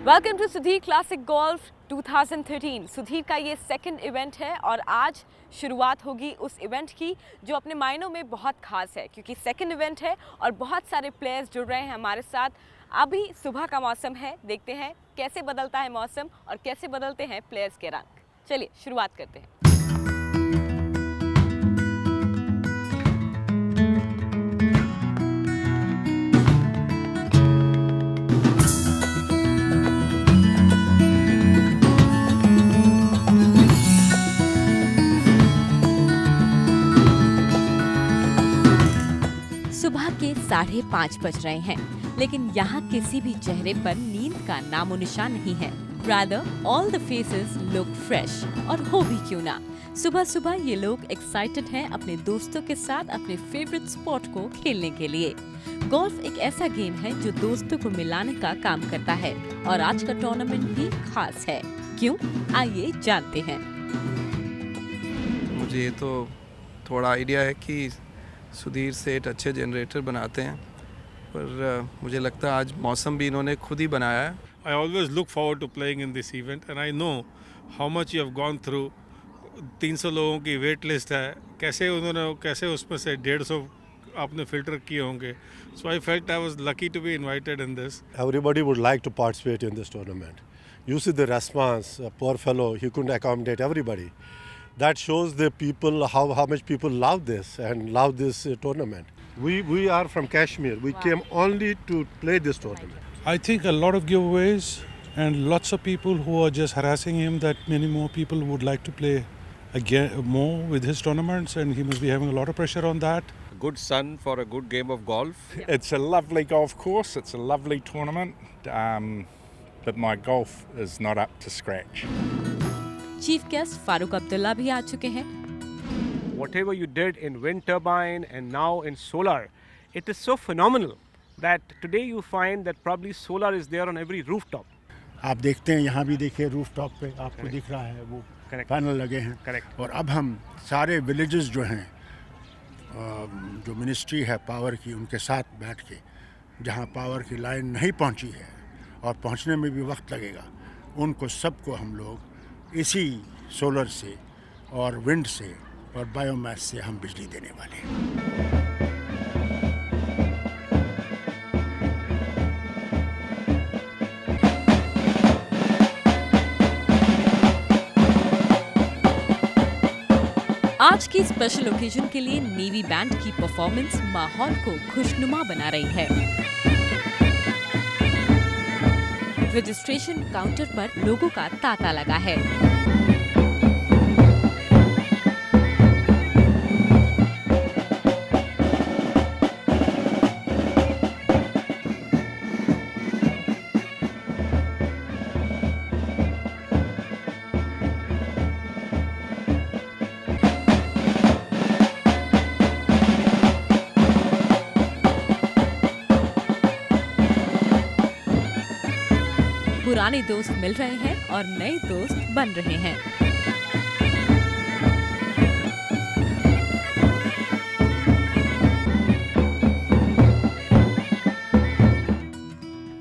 Welcome to Sudhir classic golf 2013। Sudhir का ये second event है और आज शुरुआत होगी उस इवेंट की जो अपने मायनों में बहुत खास है, क्योंकि सेकंड इवेंट है और बहुत सारे प्लेयर्स जुड़ रहे हैं हमारे साथ। अभी सुबह का मौसम है, देखते हैं कैसे बदलता है मौसम और कैसे बदलते हैं प्लेयर्स के रंग। चलिए शुरुआत करते हैं। सुबह के 5:30 बज रहे हैं, लेकिन यहाँ किसी भी चेहरे पर नींद का नामो निशान नहीं है। Rather, all the faces look fresh। और हो भी क्यों ना, सुबह सुबह ये लोग एक्साइटेड हैं अपने दोस्तों के साथ अपने फेवरेट स्पोर्ट को खेलने के लिए। गोल्फ एक ऐसा गेम है जो दोस्तों को मिलाने का काम करता है और आज का टूर्नामेंट भी खास है। क्यों, आइए जानते हैं। मुझे ये तो थोड़ा आइडिया है कि सुधीर सेठ अच्छे जनरेटर बनाते हैं, पर मुझे लगता है आज मौसम भी इन्होंने खुद ही बनाया है। I always look forward to playing in this event and I know how much you have gone through। 300 लोगों की वेट लिस्ट है, कैसे उसमें से 150 आपने फिल्टर किए होंगे। So I felt I was lucky to be invited in this। Everybody would like to participate in this tournament. You see the response, poor fellow, he couldn't accommodate everybody. That shows the people how much people love this and love this tournament. We are from Kashmir. We came only to play this tournament. I think a lot of giveaways and lots of people who are just harassing him that many more people would like to play again more with his tournaments, and he must be having a lot of pressure on that. Good sun for a good game of golf. It's a lovely golf course. It's a lovely tournament, but my golf is not up to scratch. Chief guest Farooq Abdullah भी आ चुके हैं। Whatever you did in wind turbine and now in solar, it is so phenomenal that today you find that probably solar is there on every rooftop. आप देखते हैं यहाँ भी देखिए rooftop पे आपको दिख रहा है वो पैनल लगे हैं। Correct। और अब हम सारे विलेजेस जो हैं जो मिनिस्ट्री है पावर की उनके साथ बैठ के जहाँ पावर की लाइन नहीं पहुँची है और पहुँचने में भी वक्त लगेगा, उनको सबको हम लोग इसी सोलर से और विंड से और बायोमास से हम बिजली देने वाले हैं। आज की स्पेशल ओकेजन के लिए नेवी बैंड की परफॉर्मेंस माहौल को खुशनुमा बना रही है। रजिस्ट्रेशन काउंटर पर लोगों का तांता लगा है। पुराने दोस्त मिल रहे हैं और नए दोस्त बन रहे हैं।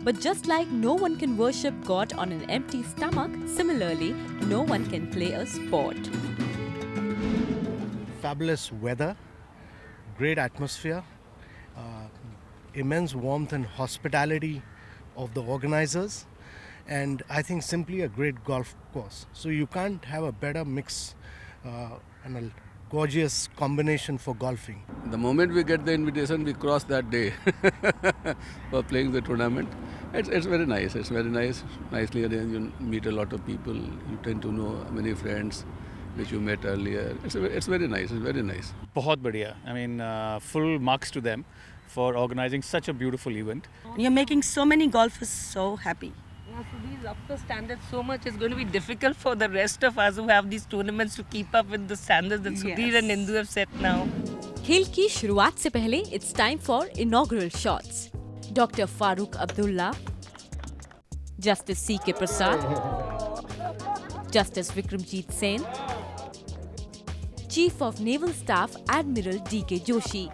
But just like no one can worship God on an empty stomach, similarly, no one can play a sport. Fabulous weather, great atmosphere, immense warmth and hospitality of the organizers. And I think simply a great golf course. So you can't have a better mix and a gorgeous combination for golfing. The moment we get the invitation, we cross that day for playing the tournament. It's very nice. It's very nice. Nicely arranged. You meet a lot of people. You tend to know many friends which you met earlier. It's very nice. It's very nice. बहुत बढ़िया. I mean, full marks to them for organizing such a beautiful event. You're making so many golfers so happy. Sudhir's up the standard so much, it's going to be difficult for the rest of us who have these tournaments to keep up with the standards that Sudhir and Indu have set now. खेल की शुरुआत से पहले it's time for inaugural shots. Dr. Farooq Abdullah, Justice C.K. Prasad, Justice Vikramjit Sen, Chief of Naval Staff Admiral D.K. Joshi,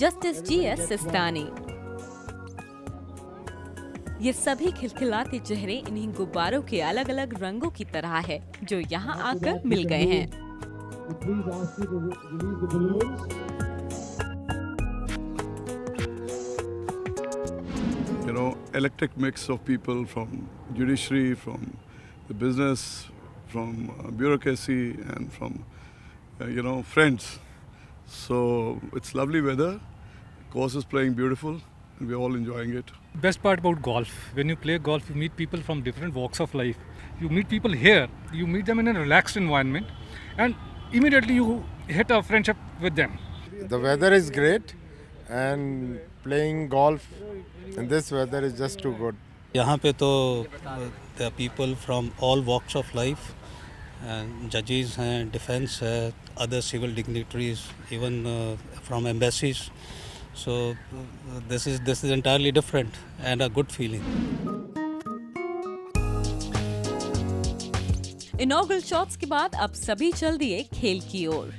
Justice G.S. Sistani, ये सभी खिलखिलाते चेहरे इन्हीं गुब्बारों के अलग अलग रंगों की तरह है जो यहाँ आकर मिल गए हैं। You know, electric mix of people from judiciary, from the business, from bureaucracy, and from friends. So it's lovely weather. Course is playing beautiful, and we're all enjoying it. Best part about golf, when you play golf, you meet people from different walks of life. You meet people here, you meet them in a relaxed environment, and immediately you hit a friendship with them. The weather is great, and playing golf in this weather is just too good. यहाँ पे तो there are people from all walks of life, and judges हैं, defense है, other civil dignitaries, even from embassies. So this is entirely different and a good feeling. Inaugural shots के बाद अब सभी चल दिए खेल की ओर।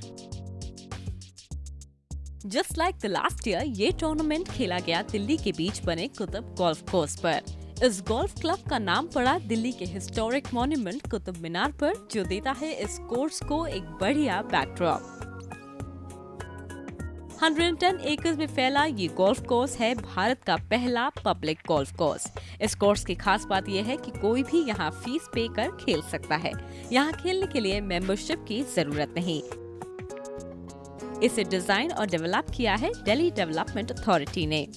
Just like the last year ये टूर्नामेंट खेला गया दिल्ली के बीच बने कुतुब गोल्फ कोर्स पर। इस गोल्फ क्लब का नाम पड़ा दिल्ली के हिस्टोरिक मॉन्यूमेंट कुतुब मीनार पर, जो देता है इस कोर्स को एक बढ़िया बैकड्रॉप। 110 एकड़ में फैला ये गोल्फ कोर्स है भारत का पहला पब्लिक गोल्फ कोर्स। इस कोर्स की खास बात यह है कि कोई भी यहाँ फीस पे कर खेल सकता है। यहाँ खेलने के लिए मेंबरशिप की जरूरत नहीं। इसे डिजाइन और डेवलप किया है दिल्ली डेवलपमेंट अथॉरिटी ने।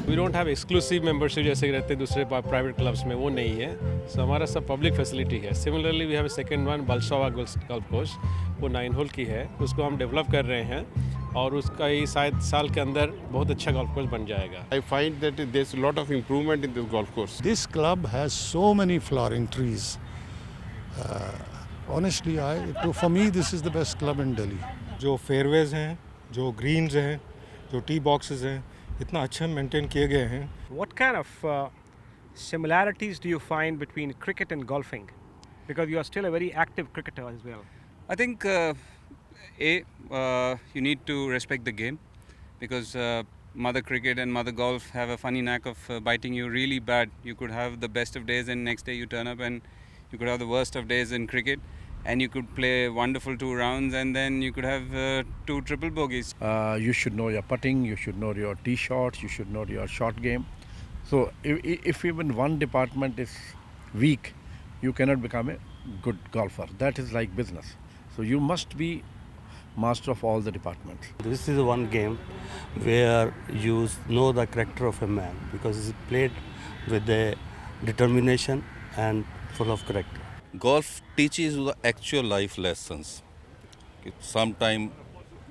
We don't have exclusive membership जैसे रहते हैं दूसरे प्राइवेट क्लब्स में, वो नहीं है। सो हमारा सब पब्लिक फैसिलिटी है। Similarly we have a second one बलसोवा गोल्फ कोर्स, वो 9 होल की है, उसको हम डेवलप कर रहे हैं और उसका ये शायद साल के अंदर बहुत अच्छा गोल्फ कोर्स बन जाएगा। I find that there's a lot of improvement in this golf course. This club has so many flowering trees. Honestly, for me this is the best club in Delhi. जो fairways हैं, जो Green's हैं, जो T boxes हैं, इतना अच्छा maintain किए गए हैं। What kind of similarities do you find between cricket and golfing? Because you are still a very active cricketer as well. I think you need to respect the game, because mother cricket and mother golf have a funny knack of biting you really bad. You could have the best of days and next day you turn up and you could have the worst of days in cricket, and you could play wonderful 2 rounds and then you could have 2 triple bogeys. You should know your putting, you should know your tee shots, you should know your short game. So if even one department is weak, you cannot become a good golfer. That is like business. So you must be master of all the departments. This is one game where you know the character of a man, because it's played with the determination and full of character. Golf teaches you the actual life lessons. Sometime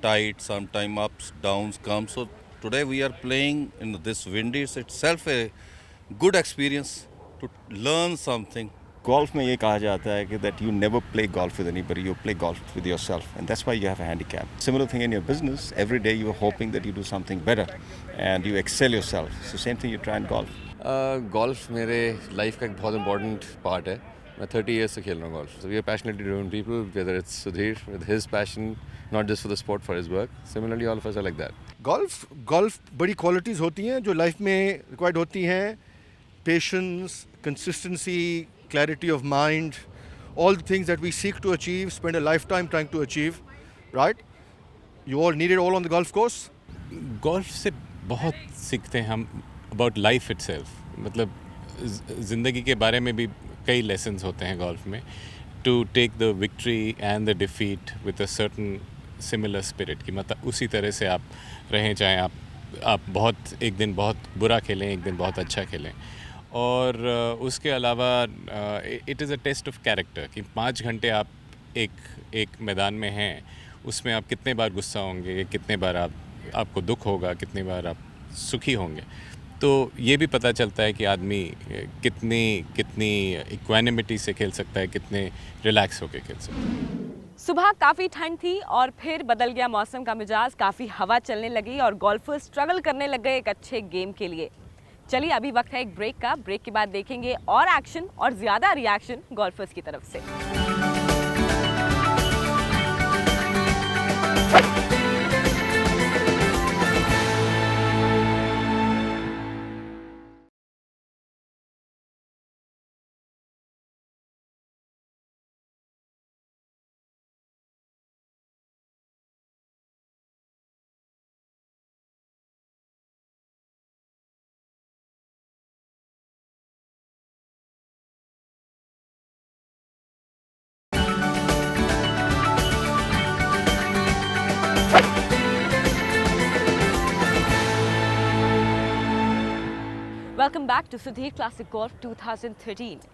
tight, sometime ups, downs come. So today we are playing in this windy. It's itself a good experience to learn something. Golf में ये कहा जाता है कि that you never play golf with anybody, you play golf with yourself, and that's why you have a handicap. Similar thing in your business. Every day you are hoping that you do something better, and you excel yourself. So same thing you try in golf. Golf मेरे life का एक बहुत important part है। मैं 30 years से खेल रहा हूँ golf. So we are passionately driven people, whether it's Sudhir with his passion, not just for the sport, for his work. Similarly, all of us are like that. golf बड़ी qualities होती हैं जो life में required होती हैं. Patience, consistency, clarity of mind, all the things that we seek to achieve, spend a lifetime trying to achieve, right? You all need it all on the golf course? Golf से बहुत सीखते हैं हम about life itself. मतलब ज़िंदगी के बारे में भी कई lessons होते हैं golf में. To take the victory and the defeat with a certain similar spirit की मतलब उसी तरह से आप रहें, चाहे आप बहुत एक दिन बहुत बुरा खेलें, एक दिन बहुत अच्छा खेलें. और उसके अलावा it is a test of character कि 5 घंटे आप एक मैदान में हैं, उसमें आप कितने बार गुस्सा होंगे, कितने बार आपको दुख होगा, कितने बार आप सुखी होंगे. तो ये भी पता चलता है कि आदमी कितनी इक्वानिमिटी से खेल सकता है, कितने रिलैक्स होकर खेल सकता है. सुबह काफ़ी ठंड थी और फिर बदल गया मौसम का मिजाज, काफ़ी हवा चलने लगी और गोल्फर्स स्ट्रगल करने लग गए एक अच्छे गेम के लिए. चलिए अभी वक्त है एक ब्रेक का. ब्रेक के बाद देखेंगे और एक्शन और ज़्यादा रिएक्शन गोल्फर्स की तरफ से. Welcome back to Sudhir classic golf 2013।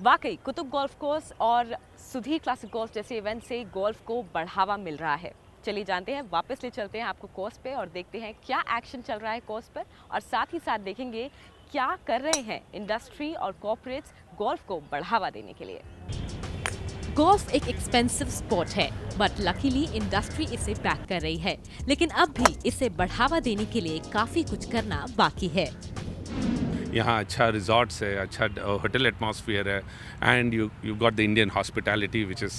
वाकई कुतुब गोल्फ कोर्स और सुधीर क्लासिक गोल्फ जैसे इवेंट से गोल्फ को बढ़ावा मिल रहा है। चलिए जानते हैं, वापस ले चलते हैं आपको कोर्स पे और देखते हैं क्या एक्शन चल रहा है कोर्स पर, और साथ ही साथ देखेंगे क्या कर रहे हैं इंडस्ट्री और कॉर्पोरेट्स गोल्फ को बढ़ावा देने के लिए। गोल्फ एक एक्सपेंसिव स्पोर्ट है, बट लकीली इंडस्ट्री इसे बैक कर रही है, लेकिन अब भी इसे बढ़ावा देने के लिए काफी कुछ करना बाकी है। यहाँ अच्छा रिजॉर्ट्स है, अच्छा होटल एटमॉस्फेयर है, and you got the Indian hospitality which is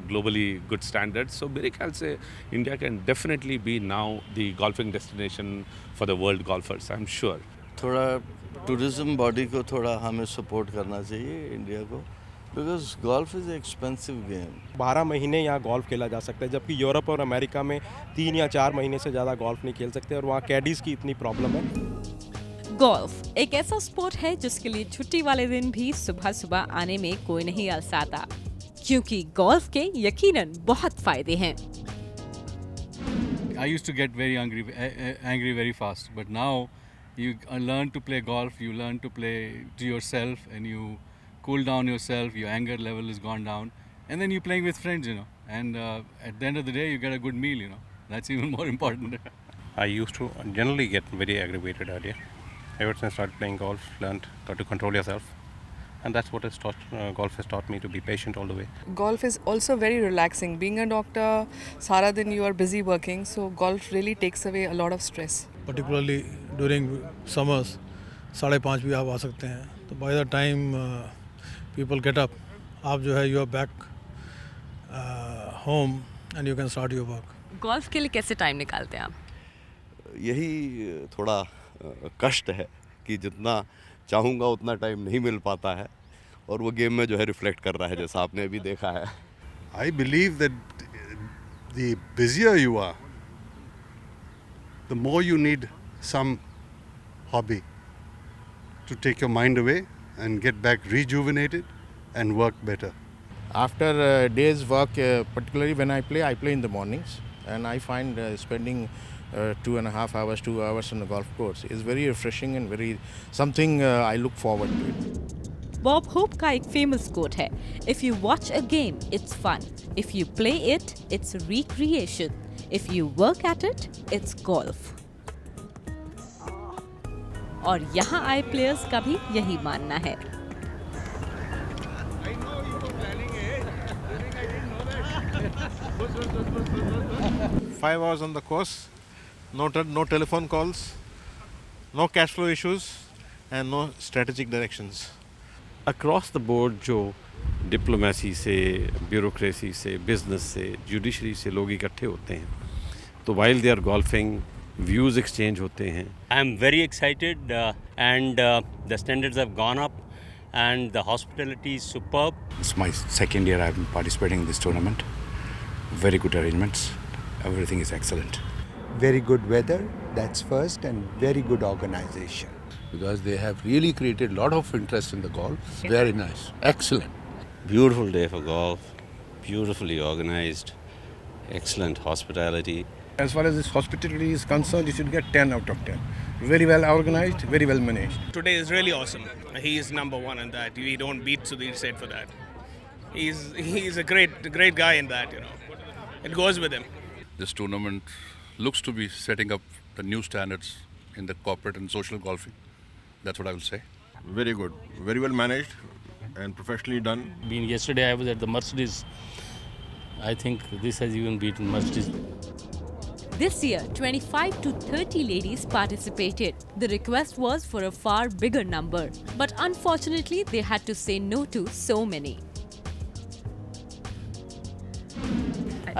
globally good standard. So मेरे ख्याल से India can definitely be now the golfing destination for the world golfers, I am sure. थोड़ा टूरिज्म बॉडी को थोड़ा हमें support करना चाहिए इंडिया को, because golf is expensive game. 12 महीने यहाँ गोल्फ खेला जा सकता है, जबकि यूरोप और अमेरिका में 3 या 4 महीने से ज़्यादा गोल्फ नहीं खेल सकते, और वहाँ कैडीज़ की इतनी प्रॉब्लम है। गोल्फ एक ऐसा स्पोर्ट है जिसके लिए छुट्टी वाले दिन भी सुबह सुबह आने में कोई नहीं अलसाता, क्योंकि गोल्फ के यकीनन बहुत फायदे हैं। I used to get very angry very fast, but now you learn to play golf, you learn to play to yourself, and you cool down yourself, your anger level is gone down, and then you're playing with friends, and at the end of the day you get a good meal, that's even more important. I used to generally get very aggravated earlier. Ever since I started playing golf, learned how to control yourself, and that's what golf has taught me, to be patient all the way. Golf is also very relaxing. Being a doctor, सारा दिन you are busy working, so golf really takes away a lot of stress. Particularly during summers, 5:30 भी आप आ सकते हैं, तो by the time people get up, आप जो है you are back home and you can start your work. Golf के लिए कैसे टाइम निकालते हैं आप? यही थोड़ा कष्ट है कि जितना चाहूँगा उतना टाइम नहीं मिल पाता है, और वो गेम में जो है रिफ्लेक्ट कर रहा है, जैसा आपने अभी देखा है। I believe that the busier you are, the more you need some hobby to take your mind away and get back rejuvenated and work better. After day's work, particularly when I play in the mornings, and I find spending 2.5 hours, 2 hours on the golf course is very refreshing and very something I look forward to it. Bob Hope का एक famous quote है, if you watch a game it's fun, if you play it it's recreation, if you work at it it's golf. और यहाँ आए players का भी यही मानना है। Five hours on the course, no telephone calls, no cash flow issues, and no strategic directions. Across the board जो diplomacy से, ब्यूरोक्रेसी से, बिजनेस से, जुडिशरी से लोग इकट्ठे होते हैं, तो while they are golfing, views exchange होते हैं। I am very excited and the standards have gone up and the hospitality is superb. It's my second year I've been participating in this tournament. Very good arrangements. Everything is excellent. Very good weather, that's first, and very good organization. Because they have really created a lot of interest in the golf. Very nice. Excellent. Beautiful day for golf. Beautifully organized. Excellent hospitality. As far as this hospitality is concerned, you should get 10 out of 10. Very well organized, very well managed. Today is really awesome. He is number one in that. We don't beat Sudhir Seth for that. He's a great guy in that, It goes with him. This tournament looks to be setting up the new standards in the corporate and social golfing. That's what I will say. Very good. Very well managed and professionally done. Yesterday I was at the Mercedes. I think this has even beaten Mercedes. This year, 25 to 30 ladies participated. The request was for a far bigger number, but unfortunately they had to say no to so many.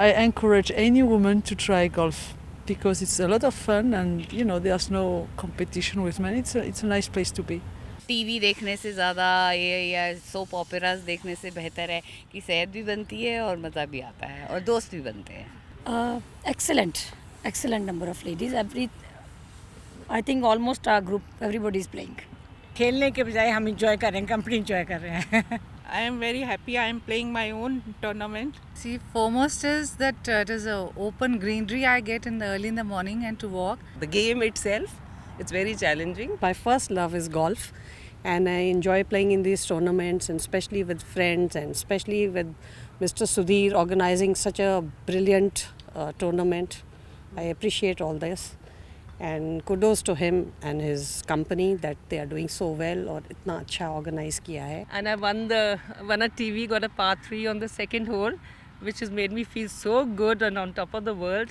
I encourage any woman to try golf because it's a lot of fun and there's no competition with men. It's a nice place to be. TV देखने से ज़्यादा ये या soap ओपेरास देखने से बेहतर है कि सेहत भी बनती है और मज़ा भी आता है और दोस्त भी बनते हैं। Excellent number of ladies. I think almost our group, everybody is playing. खेलने के बजाय हम enjoy कर रहे हैं, कंपनी enjoy कर रहे हैं। I am very happy. I am playing my own tournament. See, foremost is that it is a open greenery I get early in the morning and to walk. The game itself, It's very challenging. My first love is golf, and I enjoy playing in these tournaments, and especially with friends, and especially with Mr. Sudhir organizing such a brilliant tournament. I appreciate all this, and kudos to him and his company that they are doing so well और इतना अच्छा organize किया है. And I won a TV, got a par 3 on the second hole, which has made me feel so good and on top of the world.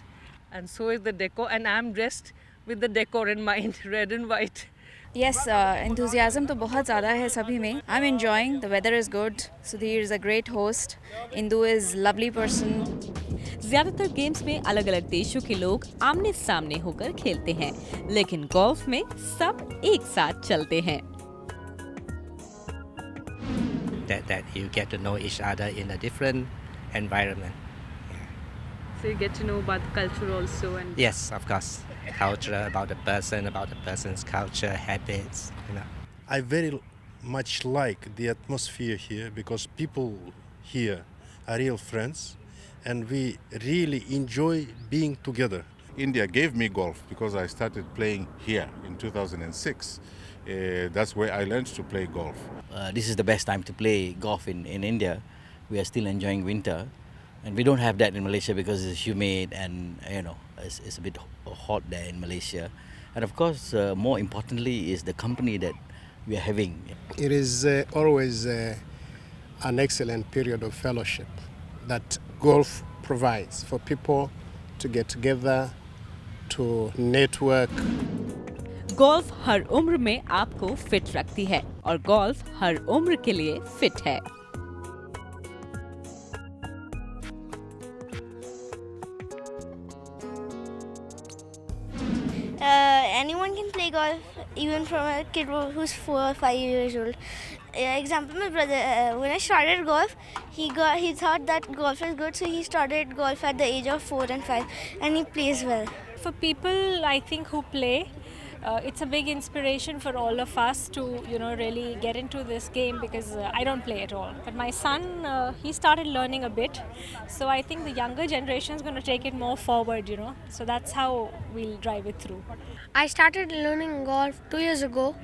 And so is the decor, and I'm dressed with the decor in mind, red and white. Yes, enthusiasm तो बहुत ज़्यादा है सभी में. I'm enjoying. The weather is good. Sudhir is a great host. Indu is lovely person. ज्यादातर games में अलग अलग देशों के लोग आमने सामने होकर खेलते हैं, लेकिन गोल्फ में सब एक साथ चलते हैं. That you get to know each other in a different environment. So you get to know about the culture also. And Yes, of course. Culture, about the person's culture, habits, you know. I very much like the atmosphere here because people here are real friends and we really enjoy being together. India gave me golf because I started playing here in 2006. That's where I learned to play golf. This is the best time to play golf in India. We are still enjoying winter. And we don't have that in Malaysia because it's humid and, you know, it's a bit hot there in Malaysia. And of course, more importantly is the company that we are having. It is always an excellent period of fellowship that golf provides for people to get together, to network. Golf हर उम्र में आपको fit रखती है और golf हर उम्र के लिए फिट है. Anyone can play golf, even from a kid who's 4 or 5 years old. Example, my brother, when I started golf, he thought that golf is good, so he started golf at the age of 4 and 5, and he plays well. For people, I think, who play, it's a big inspiration for all of us to, really get into this game because I don't play at all. But my son, he started learning a bit. So I think the younger generation is going to take it more forward, So that's how we'll drive it through. I started learning golf 2 years ago.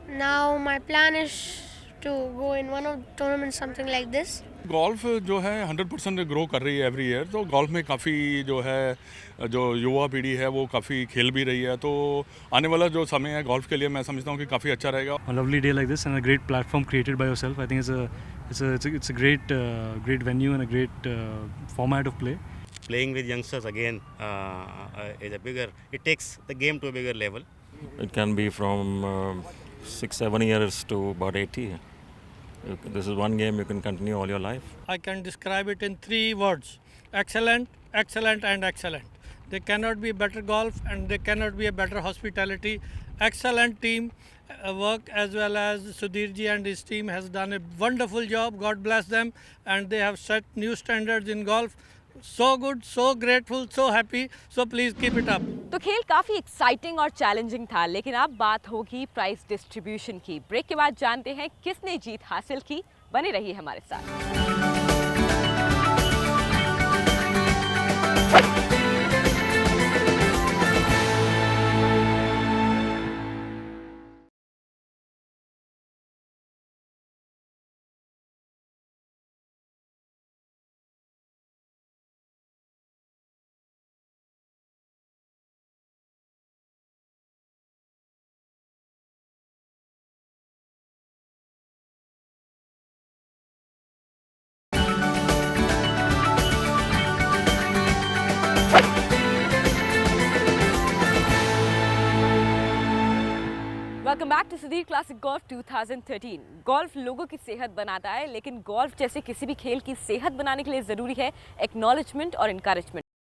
Now my plan is to go in one of the tournaments, something like this. Golf जो है 100% grow कर रही है every year. तो golf में काफ़ी जो युवा पीढ़ी है वो काफ़ी खेल भी रही है. तो आने वाला जो समय है गोल्फ के लिए मैं समझता हूँ कि काफ़ी अच्छा रहेगा. A lovely day like this and a great platform created by yourself. I think it's a great venue and a great format of play. Playing with youngsters again is a bigger. It takes the game to a bigger level. It can be from 6-7 years to about 80. This is one game you can continue all your life. I can describe it in 3 words: excellent, excellent and excellent. There cannot be better golf and there cannot be a better hospitality. Excellent team work, as well as Sudhir ji and his team has done a wonderful job. God bless them, and they have set new standards in golf. So good, so grateful, so happy. So please keep it up. तो खेल काफी exciting और challenging था, लेकिन अब बात होगी price distribution की. ब्रेक के बाद जानते हैं किसने जीत हासिल की. बने रहिए हमारे साथ. Welcome back to Sudhir classic golf 2013. Golf लोगों की सेहत बनाता है, लेकिन गोल्फ जैसे किसी भी खेल की सेहत बनाने के लिए ज़रूरी है एक्नॉलेजमेंट और इनकरेजमेंट.